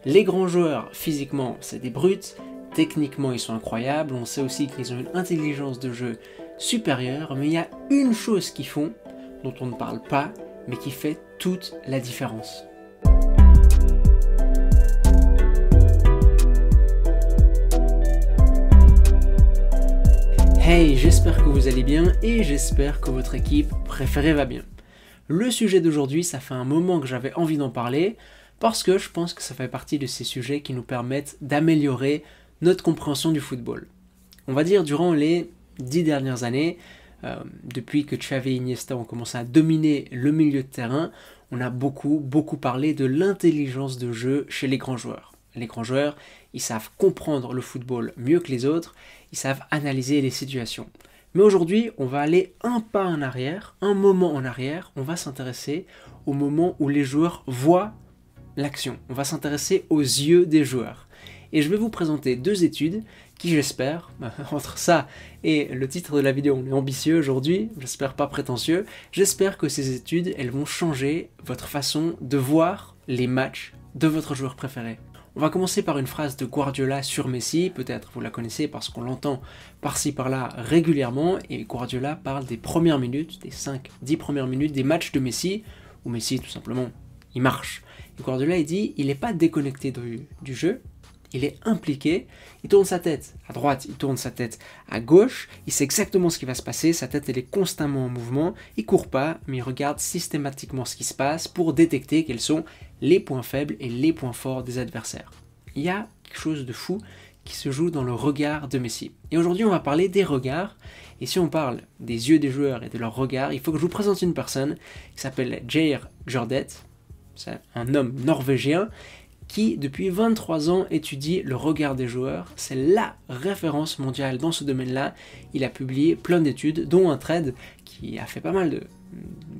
Les grands joueurs, physiquement, c'est des brutes, techniquement ils sont incroyables, on sait aussi qu'ils ont une intelligence de jeu supérieure, mais il y a une chose qu'ils font, dont on ne parle pas, mais qui fait toute la différence. Hey, j'espère que vous allez bien et j'espère que votre équipe préférée va bien. Le sujet d'aujourd'hui, ça fait un moment que j'avais envie d'en parler, parce que je pense que ça fait partie de ces sujets qui nous permettent d'améliorer notre compréhension du football. On va dire durant les 10 dernières années, depuis que Xavi et Iniesta ont commencé à dominer le milieu de terrain, on a beaucoup parlé de l'intelligence de jeu chez les grands joueurs. Les grands joueurs, ils savent comprendre le football mieux que les autres, ils savent analyser les situations. Mais aujourd'hui, on va aller un pas en arrière, un moment en arrière, on va s'intéresser au moment où les joueurs voient l'action. On va s'intéresser aux yeux des joueurs. Et je vais vous présenter deux études qui, j'espère, entre ça et le titre de la vidéo, on est ambitieux aujourd'hui, j'espère pas prétentieux, j'espère que ces études, elles vont changer votre façon de voir les matchs de votre joueur préféré. On va commencer par une phrase de Guardiola sur Messi, peut-être vous la connaissez parce qu'on l'entend par-ci par-là régulièrement, et Guardiola parle des premières minutes, des 5-10 premières minutes des matchs de Messi, où Messi tout simplement, il marche. Et Guardiola il dit, il n'est pas déconnecté du jeu, il est impliqué, il tourne sa tête à droite, il tourne sa tête à gauche, il sait exactement ce qui va se passer, sa tête elle est constamment en mouvement, il court pas, mais il regarde systématiquement ce qui se passe pour détecter quels sont les points faibles et les points forts des adversaires. Il y a quelque chose de fou qui se joue dans le regard de Messi. Et aujourd'hui on va parler des regards, et si on parle des yeux des joueurs et de leurs regards, il faut que je vous présente une personne qui s'appelle Geir Jordet, c'est un homme norvégien, qui depuis 23 ans étudie le regard des joueurs. C'est la référence mondiale dans ce domaine-là. Il a publié plein d'études, dont un thread qui a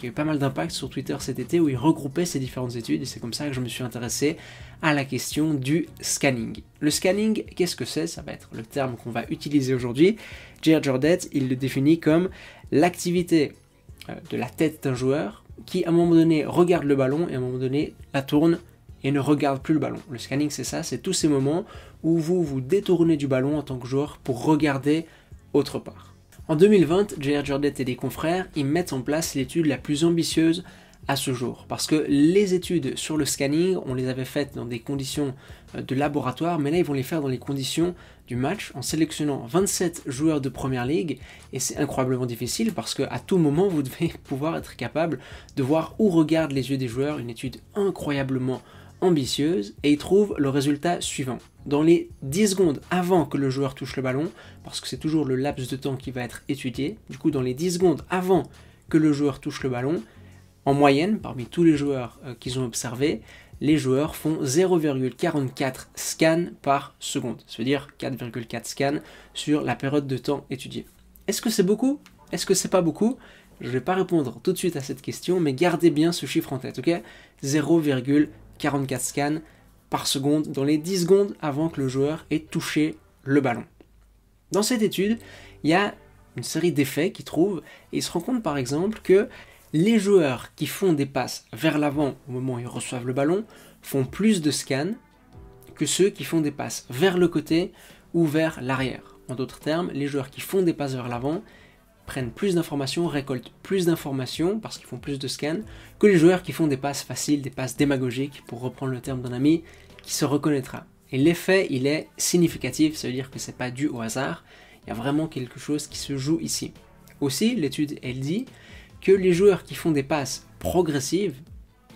eu pas mal d'impact sur Twitter cet été, où il regroupait ces différentes études, et c'est comme ça que je me suis intéressé à la question du scanning. Le scanning, qu'est-ce que c'est? Ça va être le terme qu'on va utiliser aujourd'hui. Geir Jordet, il le définit comme l'activité de la tête d'un joueur qui, à un moment donné, regarde le ballon et à un moment donné, la tourne et ne regarde plus le ballon. Le scanning, c'est ça, c'est tous ces moments où vous vous détournez du ballon en tant que joueur pour regarder autre part. En 2020, Geir Jordet et des confrères, ils mettent en place l'étude la plus ambitieuse à ce jour. Parce que les études sur le scanning, on les avait faites dans des conditions de laboratoire, mais là, ils vont les faire dans les conditions du match, en sélectionnant 27 joueurs de première ligue, et c'est incroyablement difficile parce qu'à tout moment, vous devez pouvoir être capable de voir où regardent les yeux des joueurs, une étude incroyablement ambitieuse, et il trouve le résultat suivant. Dans les 10 secondes avant que le joueur touche le ballon, parce que c'est toujours le laps de temps qui va être étudié, du coup dans les 10 secondes avant que le joueur touche le ballon, en moyenne, parmi tous les joueurs qu'ils ont observés, les joueurs font 0,44 scans par seconde. Ça veut dire 4,4 scans sur la période de temps étudiée. Est-ce que c'est beaucoup? Est-ce que c'est pas beaucoup? Je ne vais pas répondre tout de suite à cette question, mais gardez bien ce chiffre en tête, ok? 0,44 scans par seconde dans les 10 secondes avant que le joueur ait touché le ballon. Dans cette étude, il y a une série d'effets qu'ils trouvent, et ils se rendent compte par exemple que les joueurs qui font des passes vers l'avant au moment où ils reçoivent le ballon font plus de scans que ceux qui font des passes vers le côté ou vers l'arrière. En d'autres termes, les joueurs qui font des passes vers l'avant prennent plus d'informations, récoltent plus d'informations parce qu'ils font plus de scans que les joueurs qui font des passes faciles, des passes démagogiques, pour reprendre le terme d'un ami qui se reconnaîtra. Et l'effet, il est significatif, ça veut dire que c'est pas dû au hasard, il y a vraiment quelque chose qui se joue ici. Aussi, l'étude, elle dit que les joueurs qui font des passes progressives,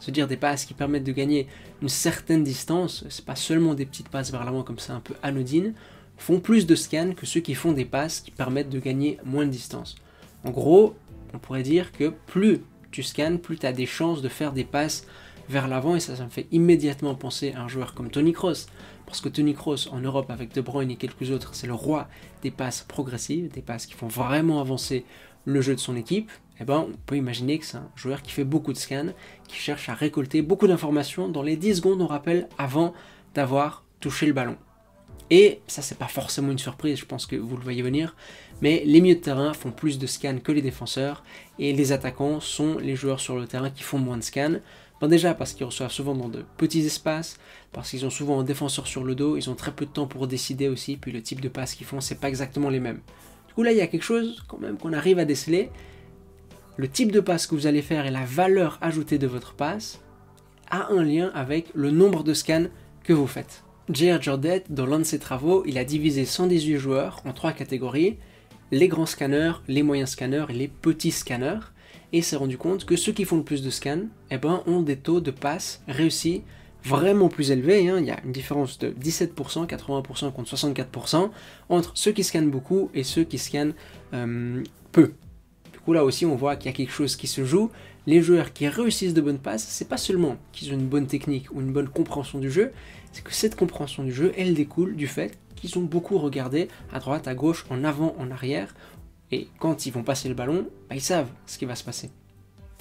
c'est-à-dire des passes qui permettent de gagner une certaine distance, c'est pas seulement des petites passes vers l'avant comme ça un peu anodines, font plus de scans que ceux qui font des passes qui permettent de gagner moins de distance. En gros, on pourrait dire que plus tu scannes, plus tu as des chances de faire des passes vers l'avant, et ça me fait immédiatement penser à un joueur comme Toni Kroos, parce que Toni Kroos en Europe avec De Bruyne et quelques autres, c'est le roi des passes progressives, des passes qui font vraiment avancer le jeu de son équipe. Eh ben, on peut imaginer que c'est un joueur qui fait beaucoup de scans, qui cherche à récolter beaucoup d'informations dans les 10 secondes, on rappelle, avant d'avoir touché le ballon. Et ça, c'est pas forcément une surprise, je pense que vous le voyez venir, mais les milieux de terrain font plus de scans que les défenseurs, et les attaquants sont les joueurs sur le terrain qui font moins de scans. Ben déjà parce qu'ils reçoivent souvent dans de petits espaces, parce qu'ils ont souvent un défenseur sur le dos, ils ont très peu de temps pour décider aussi, puis le type de passes qu'ils font, c'est pas exactement les mêmes. Du coup là, il y a quelque chose quand même qu'on arrive à déceler. Le type de passe que vous allez faire et la valeur ajoutée de votre passe a un lien avec le nombre de scans que vous faites. J.R. Jordan, dans l'un de ses travaux, il a divisé 118 joueurs en 3 catégories, les grands scanners, les moyens scanners et les petits scanners, et s'est rendu compte que ceux qui font le plus de scans ont des taux de passes réussis vraiment plus élevés. Il y a une différence de 17%, 80% contre 64% entre ceux qui scannent beaucoup et ceux qui scannent peu. Du coup là aussi on voit qu'il y a quelque chose qui se joue. Les joueurs qui réussissent de bonnes passes, c'est pas seulement qu'ils ont une bonne technique ou une bonne compréhension du jeu, c'est que cette compréhension du jeu, elle découle du fait qu'ils ont beaucoup regardé à droite, à gauche, en avant, en arrière, et quand ils vont passer le ballon, ils savent ce qui va se passer.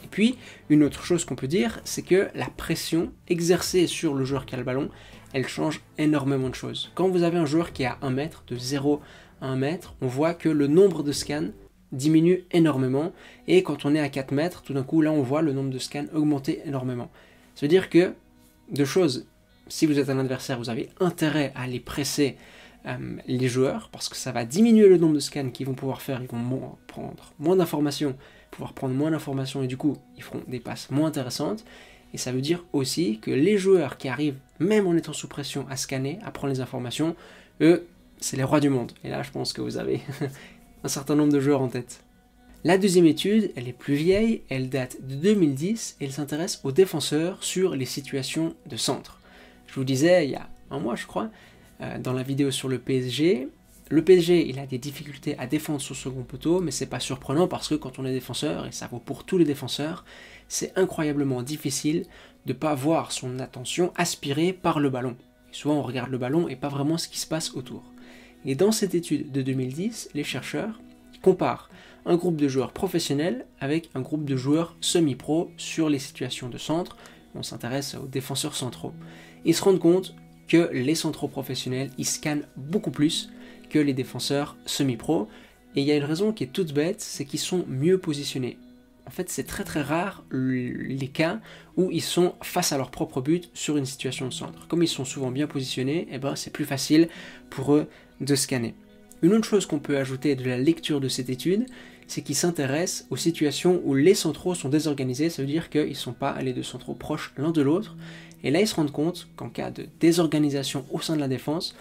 Et puis, une autre chose qu'on peut dire, c'est que la pression exercée sur le joueur qui a le ballon, elle change énormément de choses. Quand vous avez un joueur qui est à 1 mètre, de 0 à 1 mètre, on voit que le nombre de scans diminue énormément, et quand on est à 4 mètres, tout d'un coup, là on voit le nombre de scans augmenter énormément. Ça veut dire que, deux choses, si vous êtes un adversaire, vous avez intérêt à aller presser les joueurs, parce que ça va diminuer le nombre de scans qu'ils vont pouvoir faire, ils vont prendre moins d'informations, pouvoir prendre moins d'informations, et du coup, ils feront des passes moins intéressantes, et ça veut dire aussi que les joueurs qui arrivent, même en étant sous pression, à scanner, à prendre les informations, eux, c'est les rois du monde, et là je pense que vous avez un certain nombre de joueurs en tête. La deuxième étude, elle est plus vieille, elle date de 2010 et elle s'intéresse aux défenseurs sur les situations de centre. Je vous disais il y a un mois je crois, dans la vidéo sur le PSG il a des difficultés à défendre son second poteau, mais c'est pas surprenant parce que quand on est défenseur, et ça vaut pour tous les défenseurs, c'est incroyablement difficile de ne pas voir son attention aspirée par le ballon. Et souvent on regarde le ballon et pas vraiment ce qui se passe autour. Et dans cette étude de 2010, les chercheurs comparent un groupe de joueurs professionnels avec un groupe de joueurs semi-pro sur les situations de centre. On s'intéresse aux défenseurs centraux. Ils se rendent compte que les centraux professionnels, ils scannent beaucoup plus que les défenseurs semi-pro. Et il y a une raison qui est toute bête, c'est qu'ils sont mieux positionnés. En fait, c'est très très rare les cas où ils sont face à leur propre but sur une situation de centre. Comme ils sont souvent bien positionnés, c'est plus facile pour eux de scanner. Une autre chose qu'on peut ajouter de la lecture de cette étude, c'est qu'ils s'intéressent aux situations où les centraux sont désorganisés, ça veut dire qu'ils ne sont pas les deux centraux proches l'un de l'autre, et là ils se rendent compte qu'en cas de désorganisation au sein de la défense,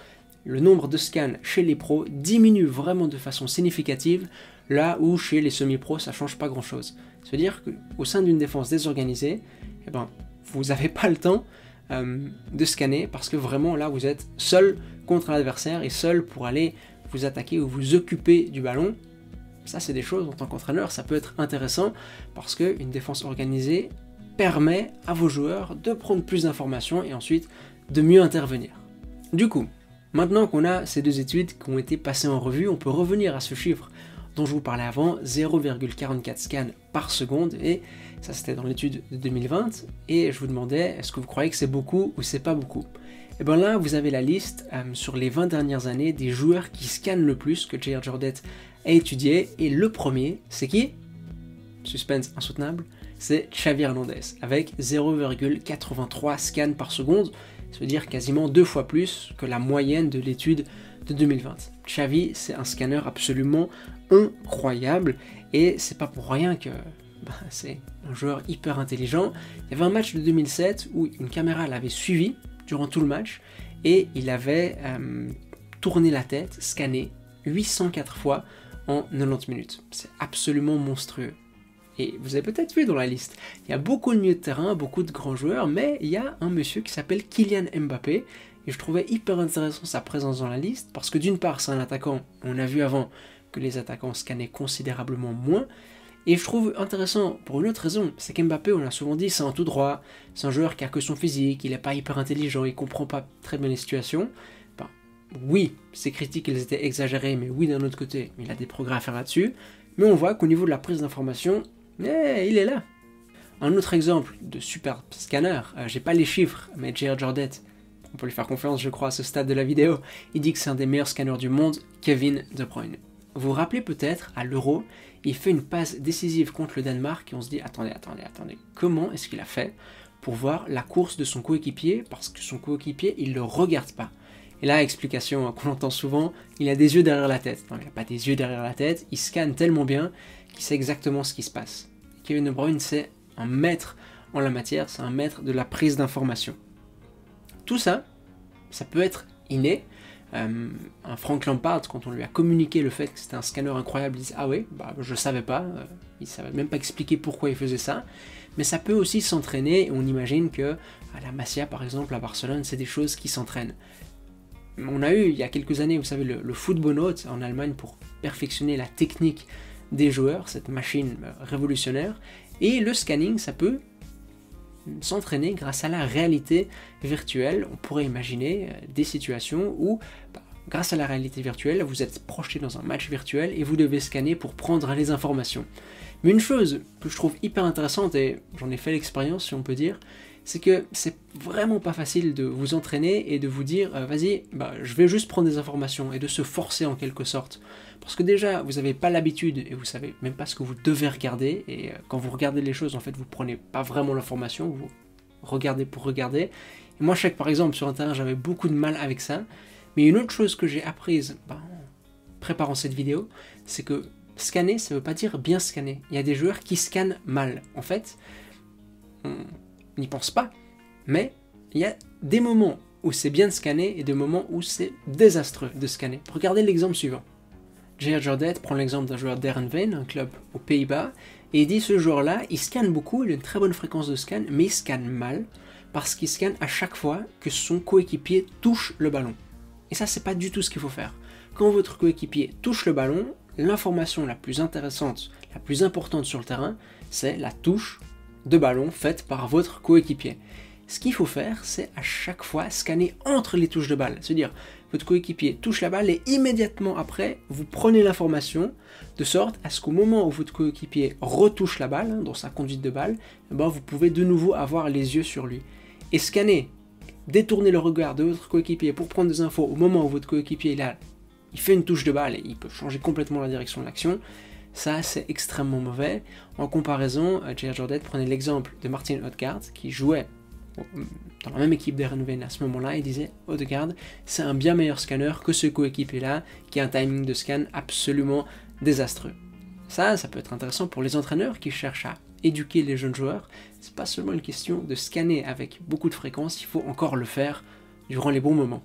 le nombre de scans chez les pros diminue vraiment de façon significative, là où chez les semi-pros ça ne change pas grand chose. Ça veut dire qu'au sein d'une défense désorganisée, vous n'avez pas le temps de scanner, parce que vraiment là vous êtes seul contre l'adversaire et seul pour aller vous attaquer ou vous occuper du ballon. Ça c'est des choses en tant qu'entraîneur, ça peut être intéressant parce qu'une défense organisée permet à vos joueurs de prendre plus d'informations et ensuite de mieux intervenir. Du coup, maintenant qu'on a ces deux études qui ont été passées en revue, on peut revenir à ce chiffre dont je vous parlais avant, 0,44 scans par seconde, et ça c'était dans l'étude de 2020, et je vous demandais, est-ce que vous croyez que c'est beaucoup ou c'est pas beaucoup? Et bien là, vous avez la liste sur les 20 dernières années des joueurs qui scannent le plus que J.R. Jordan a étudié, et le premier, c'est qui? Suspense insoutenable, c'est Xavi Hernandez, avec 0,83 scans par seconde, ça veut dire quasiment 2 fois plus que la moyenne de l'étude de 2020. Xavi, c'est un scanner absolument incroyable, et c'est pas pour rien que c'est un joueur hyper intelligent. Il y avait un match de 2007 où une caméra l'avait suivi durant tout le match, et il avait tourné la tête, scanné 804 fois en 90 minutes. C'est absolument monstrueux. Et vous avez peut-être vu dans la liste, il y a beaucoup de milieux de terrain, beaucoup de grands joueurs, mais il y a un monsieur qui s'appelle Kylian Mbappé, et je trouvais hyper intéressant sa présence dans la liste, parce que d'une part c'est un attaquant, on a vu avant que les attaquants scannaient considérablement moins, et je trouve intéressant pour une autre raison, c'est qu'Mbappé, on l'a souvent dit, c'est un tout droit, c'est un joueur qui a que son physique, il n'est pas hyper intelligent, il comprend pas très bien les situations. Oui, ces critiques elles étaient exagérées, mais oui d'un autre côté, il a des progrès à faire là-dessus, mais on voit qu'au niveau de la prise d'information, il est là. Un autre exemple de super scanner, j'ai pas les chiffres, mais J.R. Jordan, on peut lui faire confiance je crois à ce stade de la vidéo, il dit que c'est un des meilleurs scanners du monde, Kevin De Bruyne. Vous vous rappelez peut-être, à l'Euro, il fait une passe décisive contre le Danemark et on se dit attendez, comment est-ce qu'il a fait pour voir la course de son coéquipier, parce que son coéquipier, il ne le regarde pas. Et là, explication qu'on entend souvent, il a des yeux derrière la tête. Non, il n'a pas des yeux derrière la tête, il scanne tellement bien qu'il sait exactement ce qui se passe. Kevin De Bruyne, c'est un maître en la matière, c'est un maître de la prise d'information. Tout ça, ça peut être inné. Un Frank Lampard, quand on lui a communiqué le fait que c'était un scanner incroyable, il dit « Ah oui, bah, je savais pas, il ne savait même pas expliquer pourquoi il faisait ça. » Mais ça peut aussi s'entraîner, et on imagine que à la Masia, par exemple, à Barcelone, c'est des choses qui s'entraînent. On a eu, il y a quelques années, vous savez, le Footbonaut en Allemagne pour perfectionner la technique des joueurs, cette machine révolutionnaire, et le scanning, ça peut s'entraîner grâce à la réalité virtuelle. On pourrait imaginer des situations où, grâce à la réalité virtuelle, vous êtes projeté dans un match virtuel et vous devez scanner pour prendre les informations. Mais une chose que je trouve hyper intéressante, et j'en ai fait l'expérience si on peut dire, c'est que c'est vraiment pas facile de vous entraîner et de vous dire vas-y, je vais juste prendre des informations et de se forcer en quelque sorte. Parce que déjà, vous n'avez pas l'habitude et vous savez même pas ce que vous devez regarder. Et quand vous regardez les choses, en fait, vous prenez pas vraiment l'information, vous regardez pour regarder. Et moi, je sais que par exemple, sur un terrain, j'avais beaucoup de mal avec ça. Mais une autre chose que j'ai apprise en préparant cette vidéo, c'est que scanner, ça veut pas dire bien scanner. Il y a des joueurs qui scannent mal. En fait, on n'y pense pas. Mais il y a des moments où c'est bien de scanner et des moments où c'est désastreux de scanner. Regardez l'exemple suivant. J.R. Jordet prend l'exemple d'un joueur d'Heerenveen, un club aux Pays-Bas, et il dit ce joueur-là, il scanne beaucoup, il a une très bonne fréquence de scan, mais il scanne mal, parce qu'il scanne à chaque fois que son coéquipier touche le ballon. Et ça, c'est pas du tout ce qu'il faut faire. Quand votre coéquipier touche le ballon, l'information la plus intéressante, la plus importante sur le terrain, c'est la touche de ballon faite par votre coéquipier. Ce qu'il faut faire, c'est à chaque fois scanner entre les touches de balle. C'est-à-dire, votre coéquipier touche la balle et immédiatement après, vous prenez l'information de sorte à ce qu'au moment où votre coéquipier retouche la balle, dans sa conduite de balle, vous pouvez de nouveau avoir les yeux sur lui. Et scanner, détourner le regard de votre coéquipier pour prendre des infos au moment où votre coéquipier il fait une touche de balle et il peut changer complètement la direction de l'action. Ça, c'est extrêmement mauvais. En comparaison, J.R. Jordet prenait l'exemple de Martin Odegaard qui jouait dans la même équipe d'Heerenveen à ce moment-là, il disait Odegaard, c'est un bien meilleur scanner que ce coéquipier-là qui a un timing de scan absolument désastreux. Ça peut être intéressant pour les entraîneurs qui cherchent à éduquer les jeunes joueurs. C'est pas seulement une question de scanner avec beaucoup de fréquence, il faut encore le faire durant les bons moments.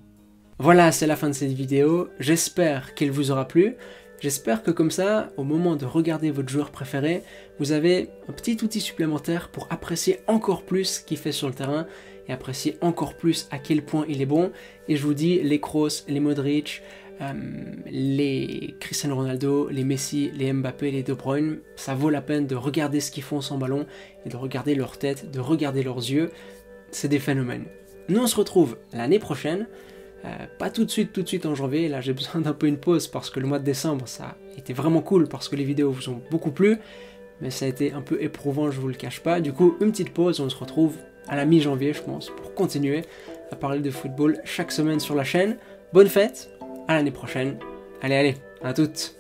Voilà, c'est la fin de cette vidéo. J'espère qu'elle vous aura plu. J'espère que comme ça, au moment de regarder votre joueur préféré, vous avez un petit outil supplémentaire pour apprécier encore plus ce qu'il fait sur le terrain et apprécier encore plus à quel point il est bon. Et je vous dis, les Kroos, les Modric, les Cristiano Ronaldo, les Messi, les Mbappé, les De Bruyne, ça vaut la peine de regarder ce qu'ils font sans ballon et de regarder leur tête, de regarder leurs yeux. C'est des phénomènes. Nous, on se retrouve l'année prochaine. Pas tout de suite en janvier, là j'ai besoin d'un peu une pause parce que le mois de décembre ça a été vraiment cool parce que les vidéos vous ont beaucoup plu, mais ça a été un peu éprouvant, je vous le cache pas. Du coup, une petite pause, on se retrouve à la mi-janvier je pense pour continuer à parler de football chaque semaine sur la chaîne. Bonne fête, à l'année prochaine, allez, à toutes.